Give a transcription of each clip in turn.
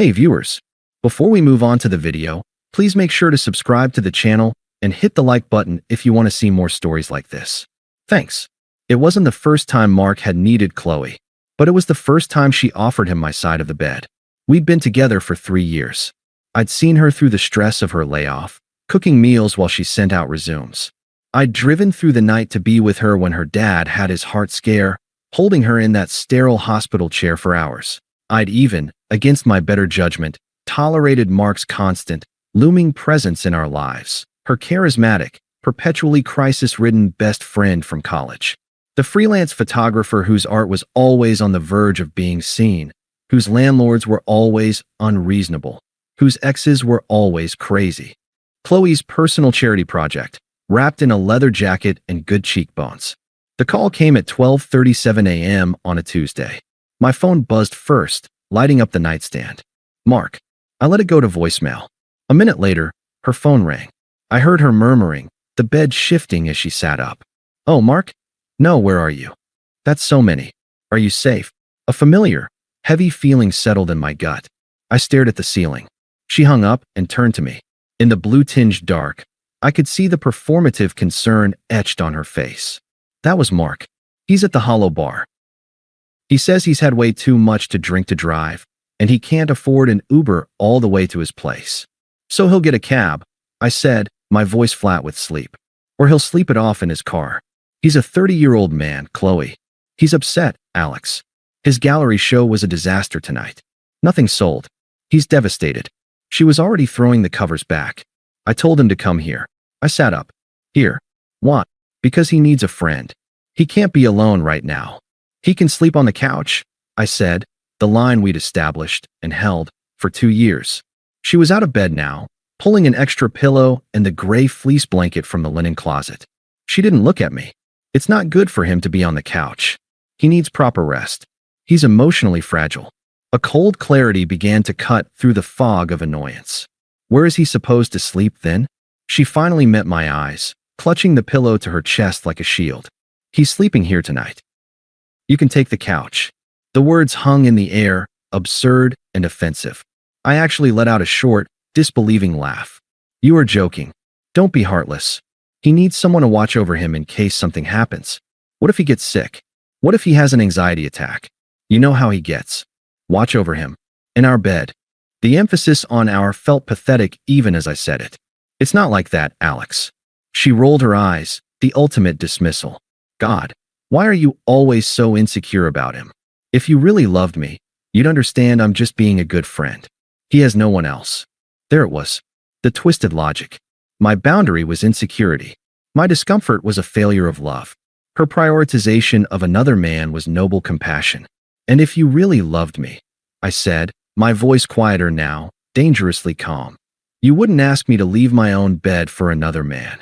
Hey viewers, before we move on to the video, please make sure to subscribe to the channel and hit the like button if you want to see more stories like this. Thanks. It wasn't the first time Mark had needed Qley, but it was the first time she offered him my side of the bed. We'd been together for 3 years. I'd seen her through the stress of her layoff, cooking meals while she sent out resumes. I'd driven through the night to be with her when her dad had his heart scare, holding her in that sterile hospital chair for hours. I'd even, against my better judgment, tolerated Mark's constant, looming presence in our lives, her charismatic, perpetually crisis-ridden best friend from college. The freelance photographer whose art was always on the verge of being seen, whose landlords were always unreasonable, whose exes were always crazy. Qley's personal charity project, wrapped in a leather jacket and good cheekbones. The call came at 12:37 a.m. on a Tuesday. My phone buzzed first, lighting up the nightstand. Mark. I let it go to voicemail. A minute later, her phone rang. I heard her murmuring, the bed shifting as she sat up. Oh, Mark? No, where are you? That's so many. Are you safe? A familiar, heavy feeling settled in my gut. I stared at the ceiling. She hung up and turned to me. In the blue-tinged dark, I could see the performative concern etched on her face. That was Mark. He's at the Hollow Bar. He says he's had way too much to drink to drive, and he can't afford an Uber all the way to his place. So he'll get a cab, I said, my voice flat with sleep. Or he'll sleep it off in his car. He's a 30-year-old man, Qley. He's upset, Alex. His gallery show was a disaster tonight. Nothing sold. He's devastated. She was already throwing the covers back. I told him to come here. I sat up. Here. What? Because he needs a friend. He can't be alone right now. He can sleep on the couch, I said, the line we'd established and held for 2 years. She was out of bed now, pulling an extra pillow and the gray fleece blanket from the linen closet. She didn't look at me. It's not good for him to be on the couch. He needs proper rest. He's emotionally fragile. A cold clarity began to cut through the fog of annoyance. Where is he supposed to sleep then? She finally met my eyes, clutching the pillow to her chest like a shield. He's sleeping here tonight. You can take the couch. The words hung in the air, absurd and offensive. I actually let out a short, disbelieving laugh. You are joking. Don't be heartless. He needs someone to watch over him in case something happens. What if he gets sick? What if he has an anxiety attack? You know how he gets. Watch over him. In our bed. The emphasis on our felt pathetic even as I said it. It's not like that, Alex. She rolled her eyes, the ultimate dismissal. God, why are you always so insecure about him? If you really loved me, you'd understand I'm just being a good friend. He has no one else. There it was. The twisted logic. My boundary was insecurity. My discomfort was a failure of love. Her prioritization of another man was noble compassion. And if you really loved me, I said, my voice quieter now, dangerously calm, you wouldn't ask me to leave my own bed for another man.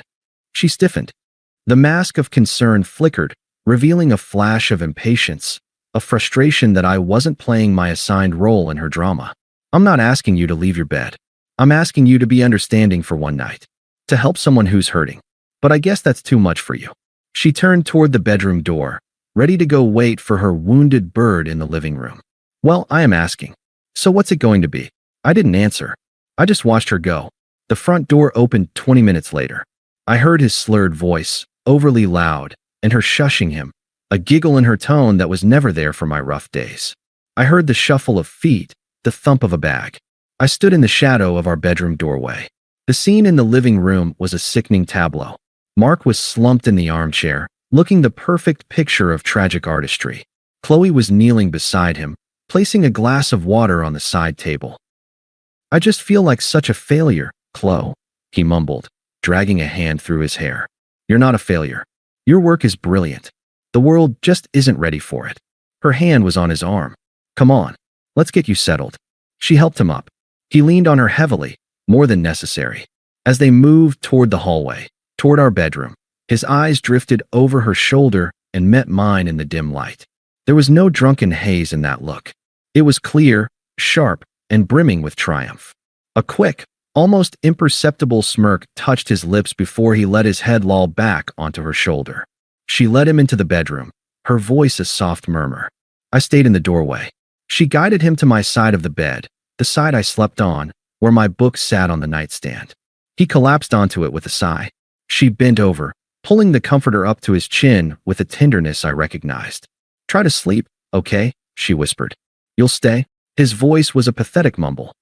She stiffened. The mask of concern flickered, revealing a flash of impatience, a frustration that I wasn't playing my assigned role in her drama. I'm not asking you to leave your bed. I'm asking you to be understanding for one night. To help someone who's hurting. But I guess that's too much for you. She turned toward the bedroom door, ready to go wait for her wounded bird in the living room. Well, I am asking. So what's it going to be? I didn't answer. I just watched her go. The front door opened 20 minutes later. I heard his slurred voice, overly loud, and her shushing him, a giggle in her tone that was never there for my rough days. I heard the shuffle of feet, the thump of a bag. I stood in the shadow of our bedroom doorway. The scene in the living room was a sickening tableau. Mark was slumped in the armchair, looking the perfect picture of tragic artistry. Qley was kneeling beside him, placing a glass of water on the side table. I just feel like such a failure, Qley, he mumbled, dragging a hand through his hair. You're not a failure. Your work is brilliant. The world just isn't ready for it. Her hand was on his arm. Come on, let's get you settled. She helped him up. He leaned on her heavily, more than necessary. As they moved toward the hallway, toward our bedroom, his eyes drifted over her shoulder and met mine in the dim light. There was no drunken haze in that look. It was clear, sharp, and brimming with triumph. A quick, almost imperceptible smirk touched his lips before he let his head loll back onto her shoulder. She led him into the bedroom, her voice a soft murmur. I stayed in the doorway. She guided him to my side of the bed, the side I slept on, where my book sat on the nightstand. He collapsed onto it with a sigh. She bent over, pulling the comforter up to his chin with a tenderness I recognized. "Try to sleep, okay?" she whispered. "You'll stay?" His voice was a pathetic mumble.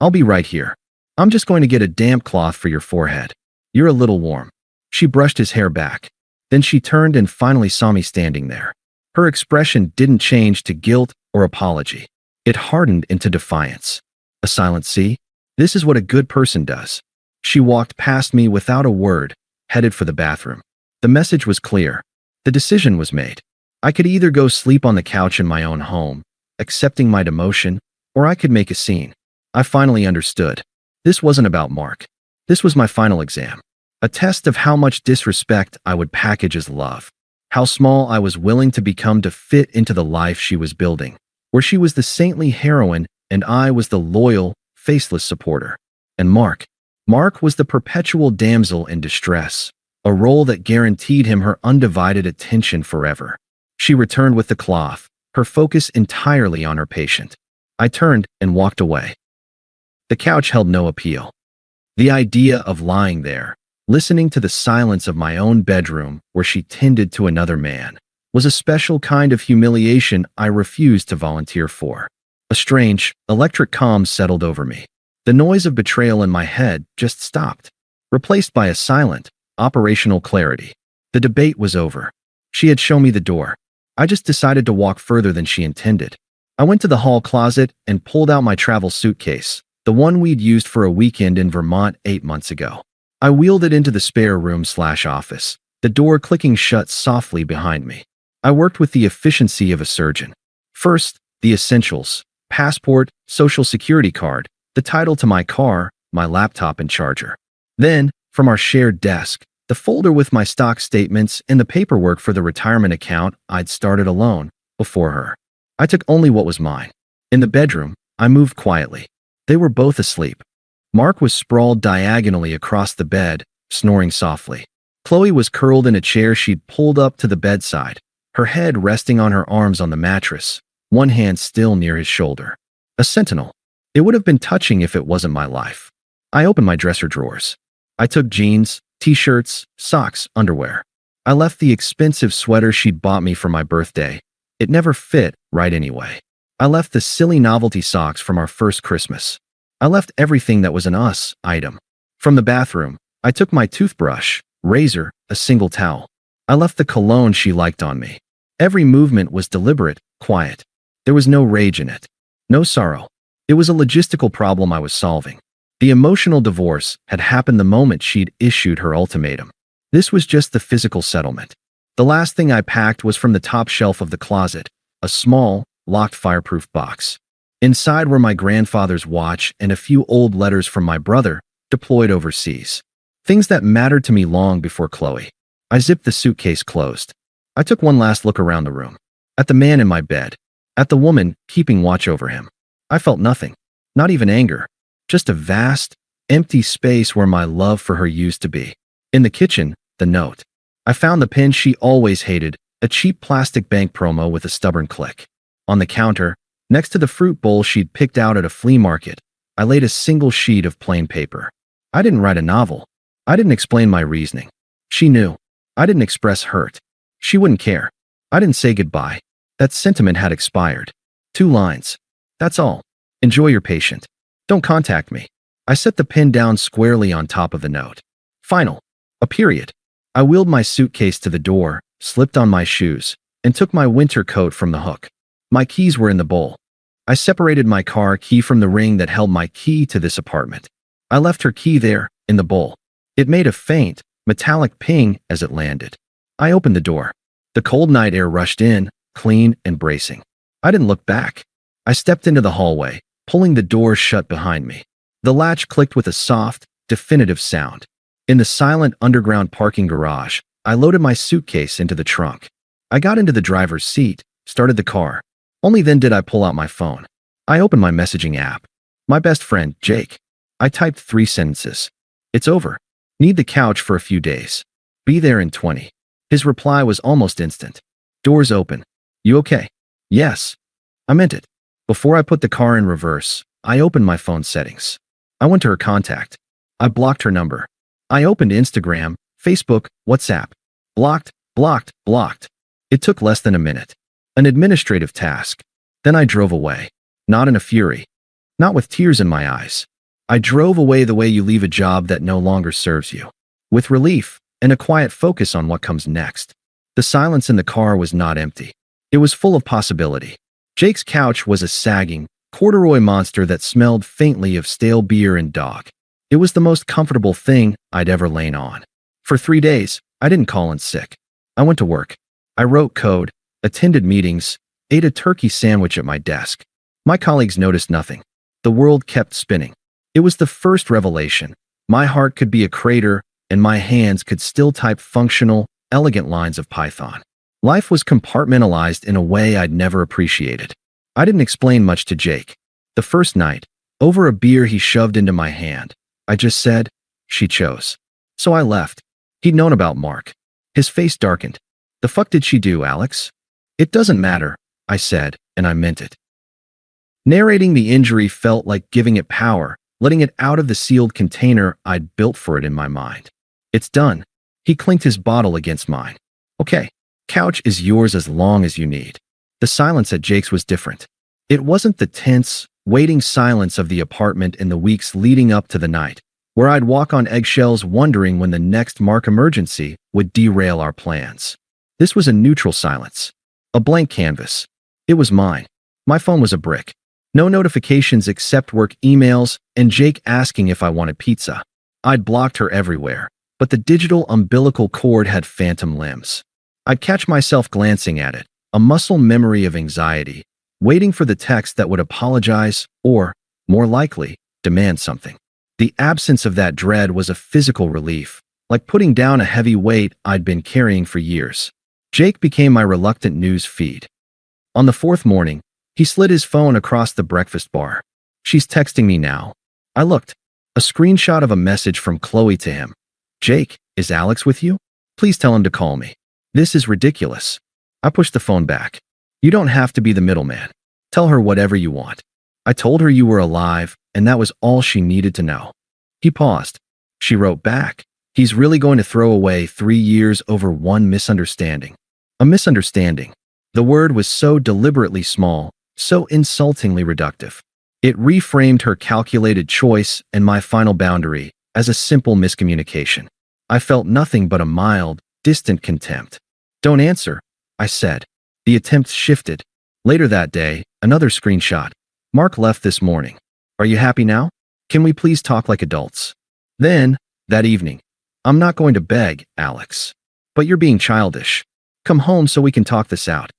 "I'll be right here. I'm just going to get a damp cloth for your forehead. You're a little warm." She brushed his hair back. Then she turned and finally saw me standing there. Her expression didn't change to guilt or apology. It hardened into defiance. A silent "see? This is what a good person does." She walked past me without a word, headed for the bathroom. The message was clear. The decision was made. I could either go sleep on the couch in my own home, accepting my demotion, or I could make a scene. I finally understood. This wasn't about Mark. This was my final exam. A test of how much disrespect I would package as love. How small I was willing to become to fit into the life she was building, where she was the saintly heroine and I was the loyal, faceless supporter. And Mark was the perpetual damsel in distress, a role that guaranteed him her undivided attention forever. She returned with the cloth, her focus entirely on her patient. I turned and walked away. The couch held no appeal. The idea of lying there, listening to the silence of my own bedroom where she tended to another man, was a special kind of humiliation I refused to volunteer for. A strange, electric calm settled over me. The noise of betrayal in my head just stopped, replaced by a silent, operational clarity. The debate was over. She had shown me the door. I just decided to walk further than she intended. I went to the hall closet and pulled out my travel suitcase, the one we'd used for a weekend in Vermont 8 months ago. I wheeled it into the spare room/office, the door clicking shut softly behind me. I worked with the efficiency of a surgeon. First, the essentials: passport, social security card, the title to my car, my laptop and charger. Then, from our shared desk, the folder with my stock statements and the paperwork for the retirement account I'd started alone, before her. I took only what was mine. In the bedroom, I moved quietly. They were both asleep. Mark was sprawled diagonally across the bed, snoring softly. Qley was curled in a chair she'd pulled up to the bedside, her head resting on her arms on the mattress, one hand still near his shoulder. A sentinel. It would have been touching if it wasn't my life. I opened my dresser drawers. I took jeans, t-shirts, socks, underwear. I left the expensive sweater she'd bought me for my birthday. It never fit right anyway. I left the silly novelty socks from our first Christmas. I left everything that was an us item. From the bathroom, I took my toothbrush, razor, a single towel. I left the cologne she liked on me. Every movement was deliberate, quiet. There was no rage in it. No sorrow. It was a logistical problem I was solving. The emotional divorce had happened the moment she'd issued her ultimatum. This was just the physical settlement. The last thing I packed was from the top shelf of the closet, a small, locked fireproof box. Inside were my grandfather's watch and a few old letters from my brother, deployed overseas. Things that mattered to me long before Qley. I zipped the suitcase closed. I took one last look around the room. At the man in my bed. At the woman keeping watch over him. I felt nothing. Not even anger. Just a vast, empty space where my love for her used to be. In the kitchen, the note. I found the pen she always hated, a cheap plastic bank promo with a stubborn click. On the counter, next to the fruit bowl she'd picked out at a flea market, I laid a single sheet of plain paper. I didn't write a novel. I didn't explain my reasoning. She knew. I didn't express hurt. She wouldn't care. I didn't say goodbye. That sentiment had expired. 2 lines. That's all. Enjoy your patient. Don't contact me. I set the pen down squarely on top of the note. Final. A period. I wheeled my suitcase to the door, slipped on my shoes, and took my winter coat from the hook. My keys were in the bowl. I separated my car key from the ring that held my key to this apartment. I left her key there, in the bowl. It made a faint, metallic ping as it landed. I opened the door. The cold night air rushed in, clean and bracing. I didn't look back. I stepped into the hallway, pulling the door shut behind me. The latch clicked with a soft, definitive sound. In the silent underground parking garage, I loaded my suitcase into the trunk. I got into the driver's seat, started the car. Only then did I pull out my phone. I opened my messaging app. My best friend, Jake. I typed 3 sentences. It's over. Need the couch for a few days. Be there in 20. His reply was almost instant. Doors open. You okay? Yes. I meant it. Before I put the car in reverse, I opened my phone settings. I went to her contact. I blocked her number. I opened Instagram, Facebook, WhatsApp. Blocked, blocked, blocked. It took less than a minute. An administrative task. Then I drove away. Not in a fury. Not with tears in my eyes. I drove away the way you leave a job that no longer serves you. With relief and a quiet focus on what comes next. The silence in the car was not empty. It was full of possibility. Jake's couch was a sagging, corduroy monster that smelled faintly of stale beer and dog. It was the most comfortable thing I'd ever lain on. For 3 days, I didn't call in sick. I went to work. I wrote code, attended meetings, ate a turkey sandwich at my desk. My colleagues noticed nothing. The world kept spinning. It was the first revelation. My heart could be a crater, and my hands could still type functional, elegant lines of Python. Life was compartmentalized in a way I'd never appreciated. I didn't explain much to Jake. The first night, over a beer he shoved into my hand, I just said, "She chose." So I left. He'd known about Mark. His face darkened. "The fuck did she do, Alex?" "It doesn't matter," I said, and I meant it. Narrating the injury felt like giving it power, letting it out of the sealed container I'd built for it in my mind. "It's done." He clinked his bottle against mine. "Okay, couch is yours as long as you need." The silence at Jake's was different. It wasn't the tense, waiting silence of the apartment in the weeks leading up to the night, where I'd walk on eggshells wondering when the next Mark emergency would derail our plans. This was a neutral silence. A blank canvas. It was mine. My phone was a brick. No notifications except work emails and Jake asking if I wanted pizza. I'd blocked her everywhere, but the digital umbilical cord had phantom limbs. I'd catch myself glancing at it, a muscle memory of anxiety, waiting for the text that would apologize or, more likely, demand something. The absence of that dread was a physical relief, like putting down a heavy weight I'd been carrying for years. Jake became my reluctant news feed. On the fourth morning, he slid his phone across the breakfast bar. "She's texting me now." I looked. A screenshot of a message from Qley to him. "Jake, is Alex with you? Please tell him to call me. This is ridiculous." I pushed the phone back. "You don't have to be the middleman. Tell her whatever you want." I told her you were alive, and that was all she needed to know. He paused. She wrote back, "He's really going to throw away 3 years over one misunderstanding." A misunderstanding. The word was so deliberately small, so insultingly reductive. It reframed her calculated choice and my final boundary as a simple miscommunication. I felt nothing but a mild, distant contempt. "Don't answer," I said. The attempt shifted. Later that day, another screenshot. "Mark left this morning. Are you happy now? Can we please talk like adults?" Then, that evening, "I'm not going to beg, Alex. But you're being childish. Come home so we can talk this out.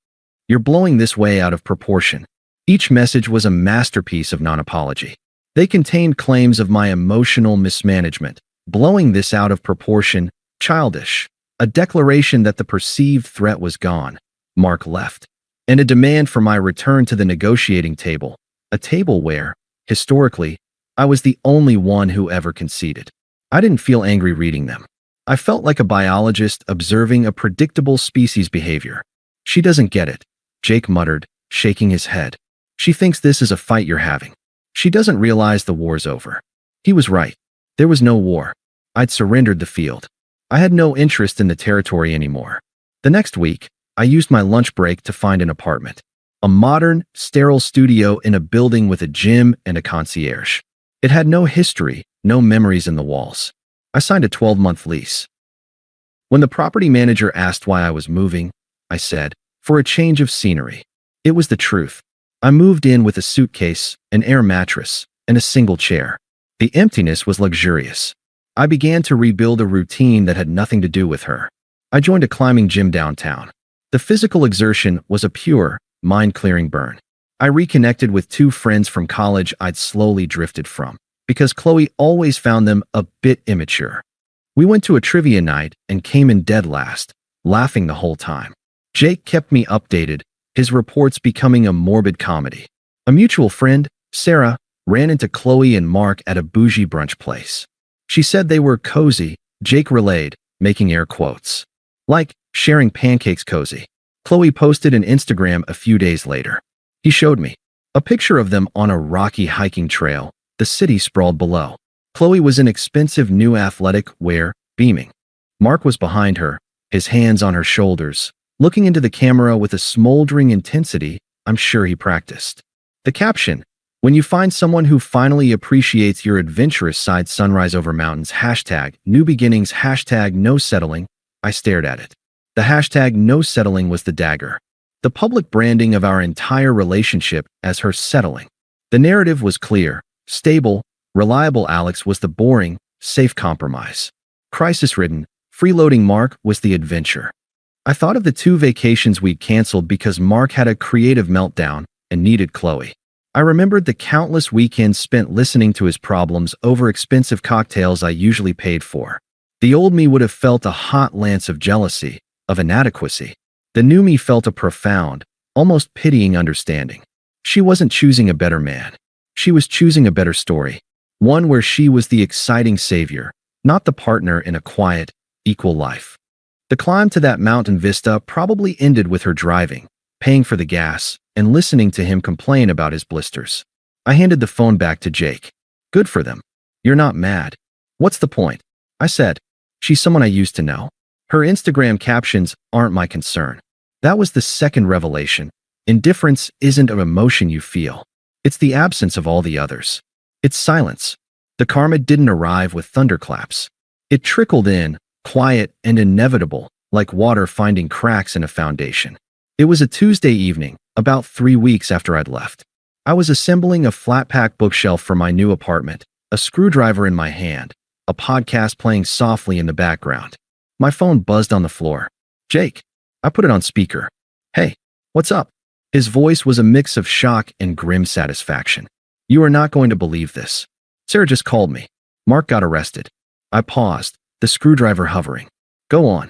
You're blowing this way out of proportion." Each message was a masterpiece of non-apology. They contained claims of my emotional mismanagement, blowing this out of proportion, childish, a declaration that the perceived threat was gone, Mark left, and a demand for my return to the negotiating table, a table where, historically, I was the only one who ever conceded. I didn't feel angry reading them. I felt like a biologist observing a predictable species behavior. "She doesn't get it," Jake muttered, shaking his head. "She thinks this is a fight you're having. She doesn't realize the war's over." He was right. There was no war. I'd surrendered the field. I had no interest in the territory anymore. The next week, I used my lunch break to find an apartment. A modern, sterile studio in a building with a gym and a concierge. It had no history, no memories in the walls. I signed a 12-month lease. When the property manager asked why I was moving, I said, "For a change of scenery." It was the truth. I moved in with a suitcase, an air mattress, and a single chair. The emptiness was luxurious. I began to rebuild a routine that had nothing to do with her. I joined a climbing gym downtown. The physical exertion was a pure, mind-clearing burn. I reconnected with 2 friends from college I'd slowly drifted from, because Qley always found them a bit immature. We went to a trivia night and came in dead last, laughing the whole time. Jake kept me updated, his reports becoming a morbid comedy. A mutual friend, Sarah, ran into Qley and Mark at a bougie brunch place. She said they were cozy, Jake relayed, making air quotes. Like, sharing pancakes cozy. Qley posted an Instagram a few days later. He showed me. A picture of them on a rocky hiking trail. The city sprawled below. Qley was in expensive new athletic wear, beaming. Mark was behind her, his hands on her shoulders, looking into the camera with a smoldering intensity. I'm sure he practiced. The caption: when you find someone who finally appreciates your adventurous side, sunrise over mountains, #new beginnings, #no settling. I stared at it. The #no settling was the dagger. The public branding of our entire relationship as her settling. The narrative was clear, stable, reliable. Alex was the boring, safe compromise. Crisis-ridden, freeloading Mark was the adventure. I thought of the 2 vacations we'd canceled because Mark had a creative meltdown and needed Qley. I remembered the countless weekends spent listening to his problems over expensive cocktails I usually paid for. The old me would have felt a hot lance of jealousy, of inadequacy. The new me felt a profound, almost pitying understanding. She wasn't choosing a better man. She was choosing a better story. One where she was the exciting savior, not the partner in a quiet, equal life. The climb to that mountain vista probably ended with her driving, paying for the gas, and listening to him complain about his blisters. I handed the phone back to Jake. Good for them. You're not mad. What's the point? I said. She's someone I used to know. Her Instagram captions aren't my concern. That was the second revelation. Indifference isn't an emotion you feel. It's the absence of all the others. It's silence. The karma didn't arrive with thunderclaps. It trickled in, quiet and inevitable, like water finding cracks in a foundation. It was a Tuesday evening, about 3 weeks after I'd left. I was assembling a flat-pack bookshelf for my new apartment, a screwdriver in my hand, a podcast playing softly in the background. My phone buzzed on the floor. Jake. I put it on speaker. Hey, what's up? His voice was a mix of shock and grim satisfaction. You are not going to believe this. Sarah just called me. Mark got arrested. I paused, the screwdriver hovering. Go on.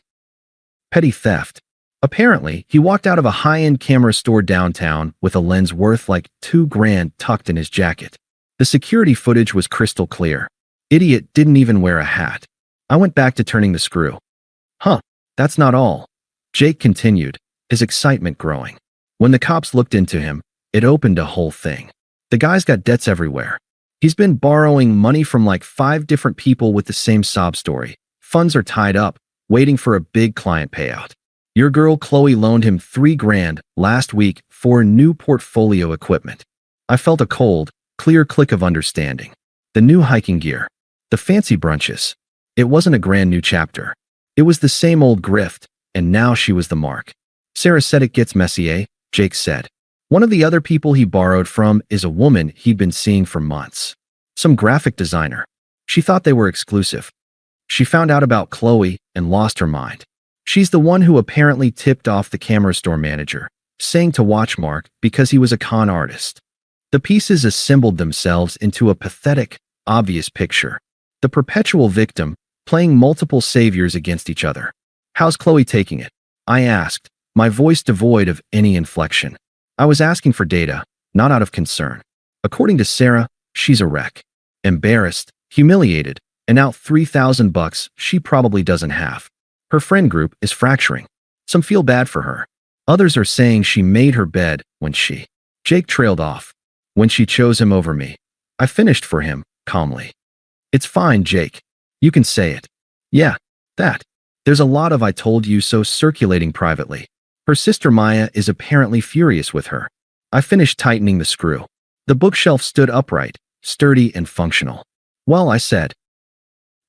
Petty theft. Apparently, he walked out of a high-end camera store downtown with a lens worth like $2,000 tucked in his jacket. The security footage was crystal clear. Idiot didn't even wear a hat. I went back to turning the screw. Huh, that's not all. Jake continued, his excitement growing. When the cops looked into him, it opened a whole thing. The guy's got debts everywhere. He's been borrowing money from like 5 different people with the same sob story. Funds are tied up, waiting for a big client payout. Your girl Qley loaned him $3,000 last week for new portfolio equipment. I felt a cold, clear click of understanding. The new hiking gear. The fancy brunches. It wasn't a brand new chapter. It was the same old grift, and now she was the mark. Sarah said it gets messy, eh? Jake said. One of the other people he borrowed from is a woman he'd been seeing for months. Some graphic designer. She thought they were exclusive. She found out about Qley and lost her mind. She's the one who apparently tipped off the camera store manager, saying to watch Mark because he was a con artist. The pieces assembled themselves into a pathetic, obvious picture. The perpetual victim, playing multiple saviors against each other. How's Qley taking it? I asked, my voice devoid of any inflection. I was asking for data, not out of concern. According to Sarah, she's a wreck. Embarrassed, humiliated, and out $3,000 she probably doesn't have. Her friend group is fracturing. Some feel bad for her. Others are saying she made her bed when she... Jake trailed off. When she chose him over me. I finished for him, calmly. It's fine, Jake. You can say it. Yeah, that. There's a lot of I told you so circulating privately. Her sister Maya is apparently furious with her. I finished tightening the screw. The bookshelf stood upright, sturdy and functional. Well, I said.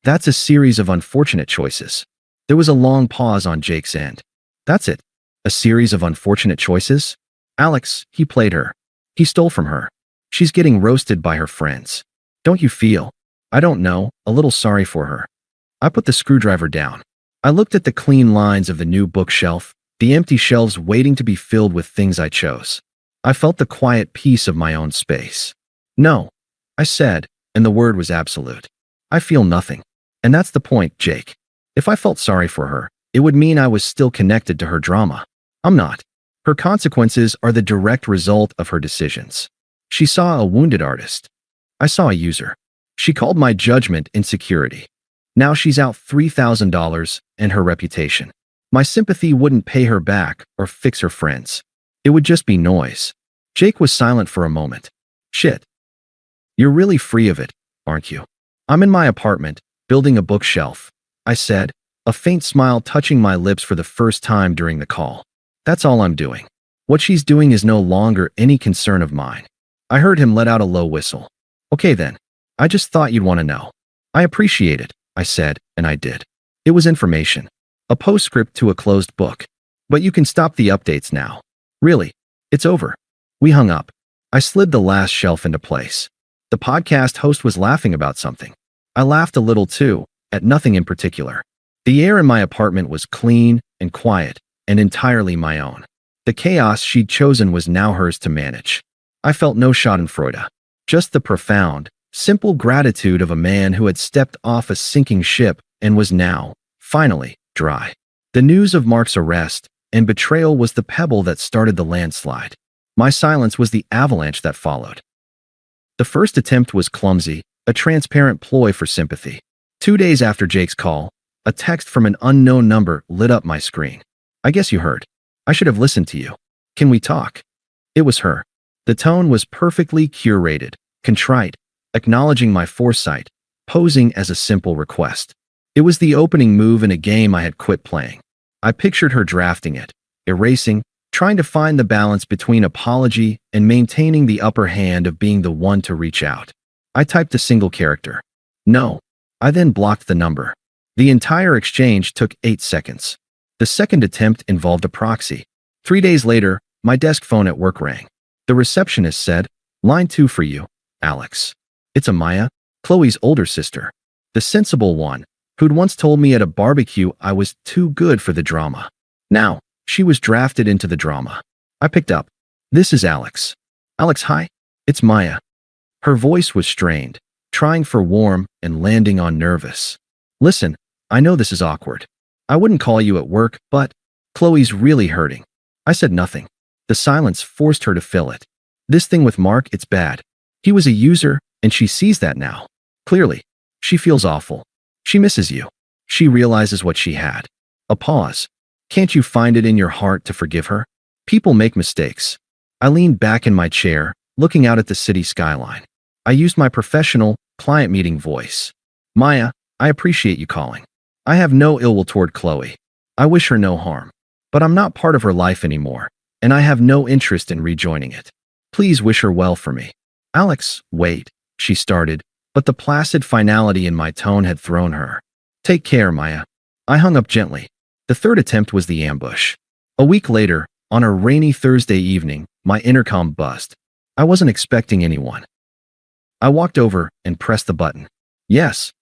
That's a series of unfortunate choices. There was a long pause on Jake's end. That's it. A series of unfortunate choices? Alex, he played her. He stole from her. She's getting roasted by her friends. Don't you feel, I don't know, a little sorry for her? I put the screwdriver down. I looked at the clean lines of the new bookshelf, the empty shelves waiting to be filled with things I chose. I felt the quiet peace of my own space. No, I said, and the word was absolute. I feel nothing. And that's the point, Jake. If I felt sorry for her, it would mean I was still connected to her drama. I'm not. Her consequences are the direct result of her decisions. She saw a wounded artist. I saw a user. She called my judgment insecurity. Now she's out $3,000 and her reputation. My sympathy wouldn't pay her back or fix her friends. It would just be noise. Jake was silent for a moment. Shit. You're really free of it, aren't you? I'm in my apartment, building a bookshelf, I said, a faint smile touching my lips for the first time during the call. That's all I'm doing. What she's doing is no longer any concern of mine. I heard him let out a low whistle. Okay then. I just thought you'd want to know. I appreciate it, I said, and I did. It was information. A postscript to a closed book. But you can stop the updates now. Really. It's over. We hung up. I slid the last shelf into place. The podcast host was laughing about something. I laughed a little too, at nothing in particular. The air in my apartment was clean and quiet, and entirely my own. The chaos she'd chosen was now hers to manage. I felt no schadenfreude, just the profound, simple gratitude of a man who had stepped off a sinking ship and was now, finally, dry. The news of Mark's arrest and betrayal was the pebble that started the landslide. My silence was the avalanche that followed. The first attempt was clumsy, a transparent ploy for sympathy. 2 days after Jake's call, a text from an unknown number lit up my screen. I guess you heard. I should have listened to you. Can we talk? It was her. The tone was perfectly curated, contrite, acknowledging my foresight, posing as a simple request. It was the opening move in a game I had quit playing. I pictured her drafting it, erasing, trying to find the balance between apology and maintaining the upper hand of being the one to reach out. I typed a single character. No. I then blocked the number. The entire exchange took 8 seconds. The second attempt involved a proxy. 3 days later, my desk phone at work rang. The receptionist said, "Line 2 for you, Alex." It's Amaya, Chloe's older sister. The sensible one, who'd once told me at a barbecue I was too good for the drama. Now, she was drafted into the drama. I picked up. "This is Alex." "Alex, hi. It's Maya." Her voice was strained, trying for warm and landing on nervous. "Listen, I know this is awkward. I wouldn't call you at work, but Chloe's really hurting." I said nothing. The silence forced her to fill it. "This thing with Mark, it's bad. He was a user, and she sees that now. Clearly. She feels awful. She misses you. She realizes what she had." A pause. "Can't you find it in your heart to forgive her? People make mistakes." I leaned back in my chair, looking out at the city skyline. I used my professional, client meeting voice. "Maya, I appreciate you calling. I have no ill will toward Qley. I wish her no harm. But I'm not part of her life anymore, and I have no interest in rejoining it. Please wish her well for me." "Alex, wait," she started, but the placid finality in my tone had thrown her. "Take care, Maya." I hung up gently. The third attempt was the ambush. A week later, on a rainy Thursday evening, my intercom buzzed. I wasn't expecting anyone. I walked over and pressed the button. Yes.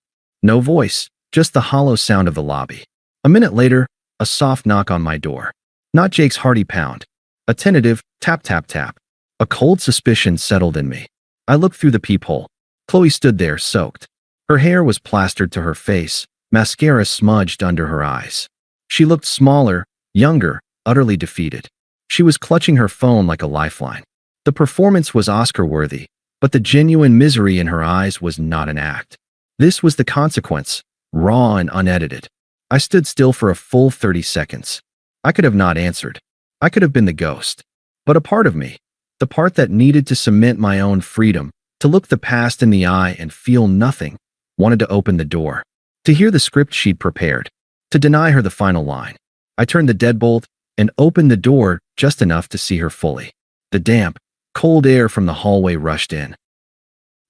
No voice, just the hollow sound of the lobby. A minute later, a soft knock on my door. Not Jake's hearty pound. A tentative tap tap tap. A cold suspicion settled in me. I looked through the peephole. Qley stood there, soaked. Her hair was plastered to her face, mascara smudged under her eyes. She looked smaller, younger, utterly defeated. She was clutching her phone like a lifeline. The performance was Oscar-worthy, but the genuine misery in her eyes was not an act. This was the consequence, raw and unedited. I stood still for a full 30 seconds. I could have not answered. I could have been the ghost. But a part of me, the part that needed to cement my own freedom, to look the past in the eye and feel nothing, wanted to open the door, to hear the script she'd prepared, to deny her the final line. I turned the deadbolt and opened the door just enough to see her fully. The damp, cold air from the hallway rushed in.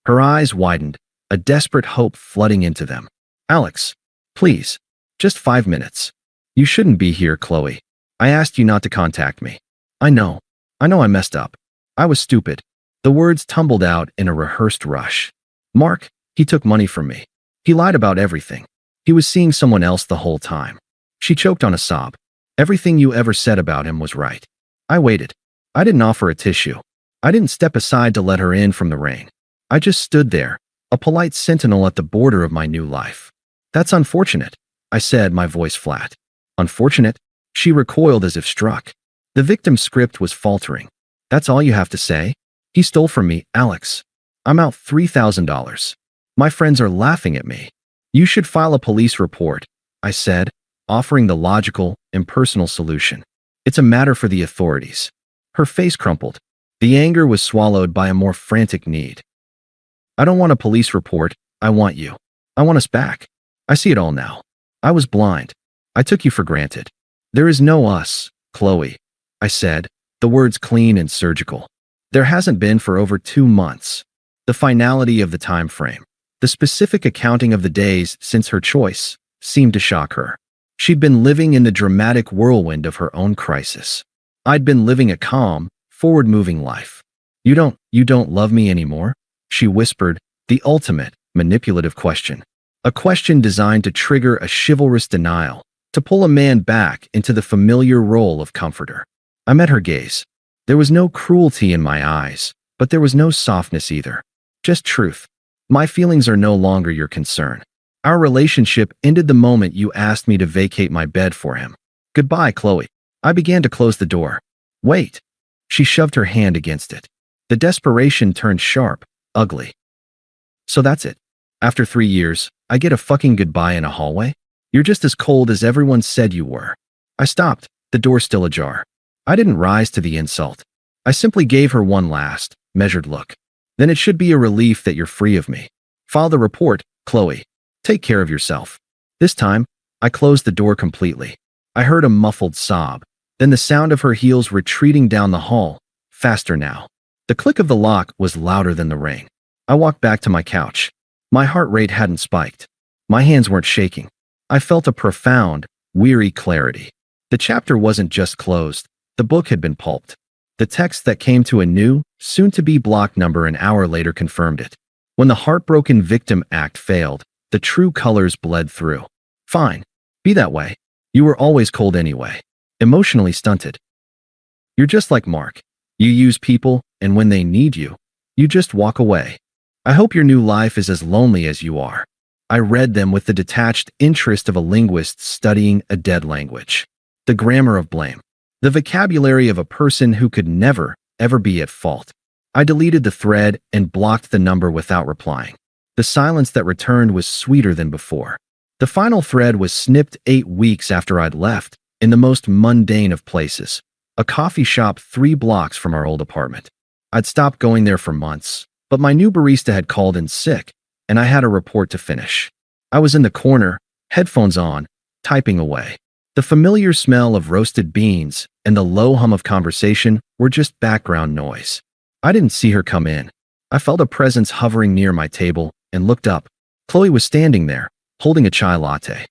Her eyes widened, a desperate hope flooding into them. "Alex, please, just 5 minutes. You shouldn't be here, Qley. I asked you not to contact me. I know I messed up. I was stupid." The words tumbled out in a rehearsed rush. "Mark, he took money from me. He lied about everything. He was seeing someone else the whole time." She choked on a sob. "Everything you ever said about him was right." I waited. I didn't offer a tissue. I didn't step aside to let her in from the rain. I just stood there, a polite sentinel at the border of my new life. "That's unfortunate," I said, my voice flat. "Unfortunate?" She recoiled as if struck. The victim's script was faltering. "That's all you have to say? He stole from me, Alex. I'm out $3,000. My friends are laughing at me. You should file a police report," I said, offering the logical, impersonal solution. "It's a matter for the authorities." Her face crumpled. The anger was swallowed by a more frantic need. I don't want a police report. I want you. I want us back. I see it all now. I was blind. I took you for granted. There is no us, Qley, I said, the words clean and surgical. There hasn't been for over 2 months. The finality of the time frame, the specific accounting of the days since her choice, seemed to shock her. She'd been living in the dramatic whirlwind of her own crisis. I'd been living a calm, forward-moving life. You don't love me anymore? She whispered, the ultimate, manipulative question. A question designed to trigger a chivalrous denial, to pull a man back into the familiar role of comforter. I met her gaze. There was no cruelty in my eyes, but there was no softness either. Just truth. My feelings are no longer your concern. Our relationship ended the moment you asked me to vacate my bed for him. Goodbye, Qley. I began to close the door. Wait. She shoved her hand against it. The desperation turned sharp, ugly. So that's it. After 3 years, I get a fucking goodbye in a hallway? You're just as cold as everyone said you were. I stopped, the door still ajar. I didn't rise to the insult. I simply gave her one last, measured look. Then it should be a relief that you're free of me. File the report, Qley. Take care of yourself. This time, I closed the door completely. I heard a muffled sob, then the sound of her heels retreating down the hall, faster now. The click of the lock was louder than the ring. I walked back to my couch. My heart rate hadn't spiked. My hands weren't shaking. I felt a profound, weary clarity. The chapter wasn't just closed. The book had been pulped. The text that came to a new, soon-to-be block number an hour later confirmed it. When the heartbroken victim act failed, the true colors bled through. Fine. Be that way. You were always cold anyway. Emotionally stunted. You're just like Mark. You use people, and when they need you, you just walk away. I hope your new life is as lonely as you are. I read them with the detached interest of a linguist studying a dead language. The grammar of blame. The vocabulary of a person who could never, ever be at fault. I deleted the thread and blocked the number without replying. The silence that returned was sweeter than before. The final thread was snipped 8 weeks after I'd left, in the most mundane of places, a coffee shop 3 blocks from our old apartment. I'd stopped going there for months, but my new barista had called in sick, and I had a report to finish. I was in the corner, headphones on, typing away. The familiar smell of roasted beans and the low hum of conversation were just background noise. I didn't see her come in. I felt a presence hovering near my table and looked up. Qley was standing there, holding a chai latte.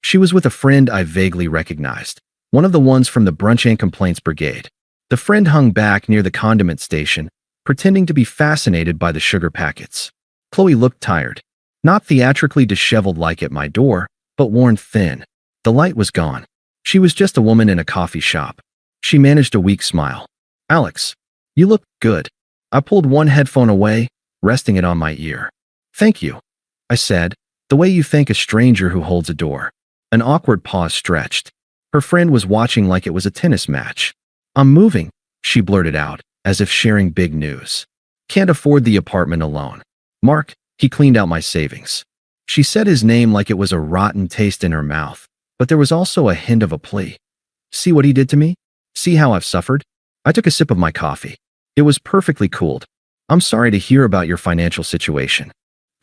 She was with a friend I vaguely recognized, one of the ones from the Brunch and Complaints Brigade. The friend hung back near the condiment station, pretending to be fascinated by the sugar packets. Qley looked tired, not theatrically disheveled like at my door, but worn thin. The light was gone. She was just a woman in a coffee shop. She managed a weak smile. Alex, you look good. I pulled one headphone away, resting it on my ear. Thank you, I said, the way you thank a stranger who holds a door. An awkward pause stretched. Her friend was watching like it was a tennis match. I'm moving, she blurted out, as if sharing big news. Can't afford the apartment alone. Mark, he cleaned out my savings. She said his name like it was a rotten taste in her mouth, but there was also a hint of a plea. See what he did to me? See how I've suffered? I took a sip of my coffee. It was perfectly cooled. I'm sorry to hear about your financial situation.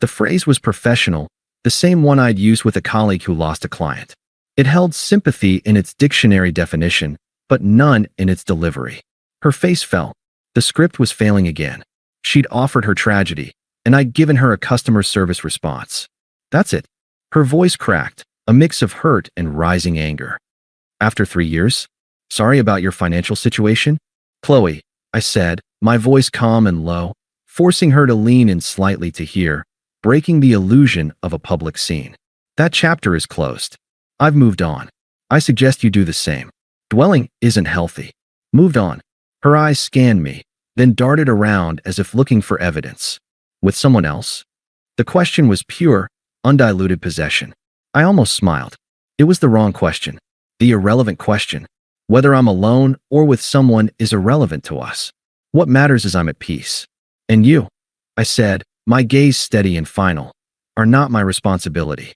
The phrase was professional, the same one I'd used with a colleague who lost a client. It held sympathy in its dictionary definition, but none in its delivery. Her face fell. The script was failing again. She'd offered her tragedy, and I'd given her a customer service response. That's it. Her voice cracked, a mix of hurt and rising anger. After 3 years? Sorry about your financial situation? Qley, I said, my voice calm and low, forcing her to lean in slightly to hear, breaking the illusion of a public scene. That chapter is closed. I've moved on. I suggest you do the same. Dwelling isn't healthy. Moved on. Her eyes scanned me, then darted around as if looking for evidence. With someone else? The question was pure, undiluted possession. I almost smiled. It was the wrong question. The irrelevant question. Whether I'm alone or with someone is irrelevant to us. What matters is I'm at peace. And you, I said, my gaze steady and final, are not my responsibility.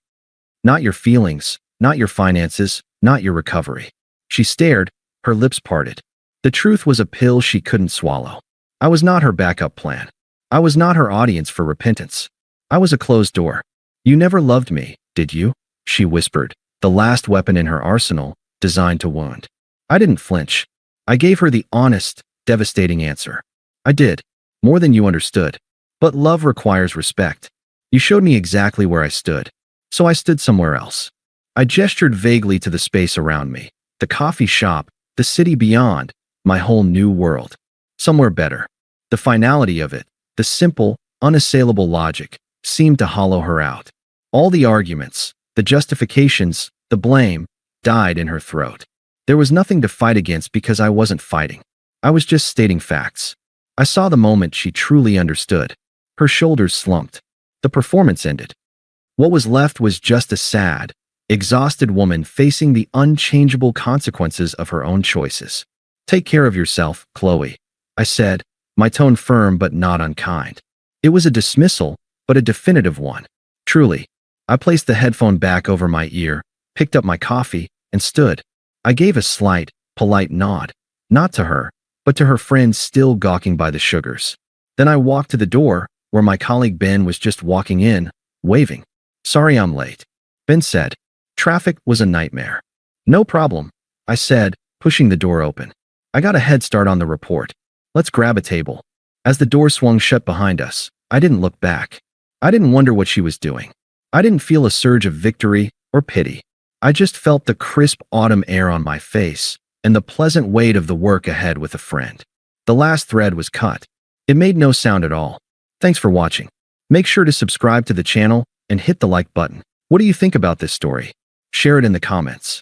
Not your feelings, not your finances, not your recovery. She stared, her lips parted. The truth was a pill she couldn't swallow. I was not her backup plan. I was not her audience for repentance. I was a closed door. You never loved me, did you? She whispered, the last weapon in her arsenal, designed to wound. I didn't flinch. I gave her the honest, devastating answer. I did. More than you understood. But love requires respect. You showed me exactly where I stood. So I stood somewhere else. I gestured vaguely to the space around me, the coffee shop, the city beyond, my whole new world. Somewhere better. The finality of it, the simple, unassailable logic, seemed to hollow her out. All the arguments, the justifications, the blame, died in her throat. There was nothing to fight against because I wasn't fighting. I was just stating facts. I saw the moment she truly understood. Her shoulders slumped. The performance ended. What was left was just a sad, exhausted woman facing the unchangeable consequences of her own choices. Take care of yourself, Qley, I said, my tone firm but not unkind. It was a dismissal, but a definitive one. Truly. I placed the headphone back over my ear, picked up my coffee, and stood. I gave a slight, polite nod, not to her, but to her friend still gawking by the sugars. Then I walked to the door, where my colleague Ben was just walking in, waving. Sorry I'm late, Ben said. Traffic was a nightmare. No problem, I said, pushing the door open. I got a head start on the report. Let's grab a table. As the door swung shut behind us, I didn't look back. I didn't wonder what she was doing. I didn't feel a surge of victory or pity. I just felt the crisp autumn air on my face and the pleasant weight of the work ahead with a friend. The last thread was cut. It made no sound at all. Thanks for watching. Make sure to subscribe to the channel and hit the like button. What do you think about this story? Share it in the comments.